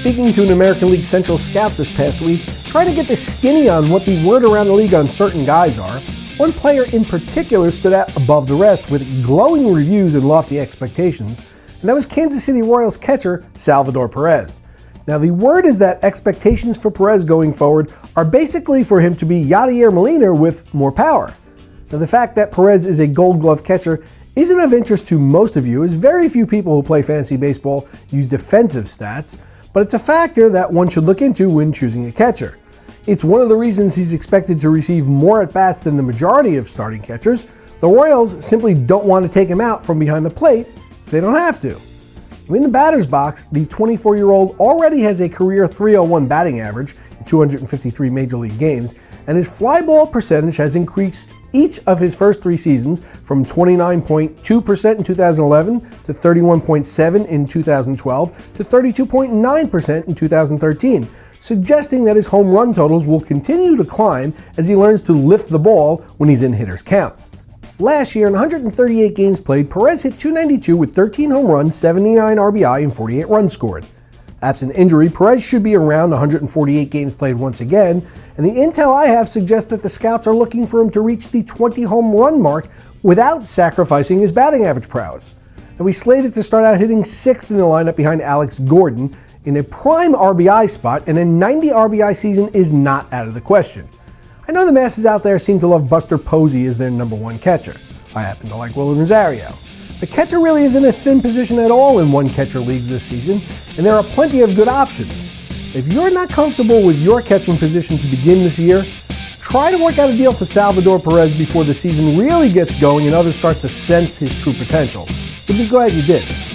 speaking to an American League Central scout this past week, trying to get the skinny on what the word around the league on certain guys are, one player in particular stood out above the rest with glowing reviews and lofty expectations, and that was Kansas City Royals catcher Salvador Perez. Now, the word is that expectations for Perez going forward are basically for him to be Yadier Molina with more power. Now, the fact that Perez is a Gold Glove catcher isn't of interest to most of you, as very few people who play fantasy baseball use defensive stats, but it's a factor that one should look into when choosing a catcher. It's one of the reasons he's expected to receive more at-bats than the majority of starting catchers. The Royals simply don't want to take him out from behind the plate if they don't have to. In the batter's box, the 24-year-old already has a career .301 batting average in 253 Major League games, and his fly ball percentage has increased each of his first 3 seasons from 29.2% in 2011 to 31.7% in 2012 to 32.9% in 2013, suggesting that his home run totals will continue to climb as he learns to lift the ball when he's in hitters' counts. Last year, in 138 games played, Perez hit .292 with 13 home runs, 79 RBI, and 48 runs scored. Absent injury, Perez should be around 148 games played once again, and the intel I have suggests that the scouts are looking for him to reach the 20 home run mark without sacrificing his batting average prowess. And he's slated to start out hitting 6th in the lineup behind Alex Gordon in a prime RBI spot, and a 90 RBI season is not out of the question. I know the masses out there seem to love Buster Posey as their number 1 catcher. I happen to like Willie Rosario. The catcher really isn't a thin position at all in one-catcher leagues this season, and there are plenty of good options. If you're not comfortable with your catching position to begin this year, try to work out a deal for Salvador Perez before the season really gets going and others start to sense his true potential. You'll be glad you did.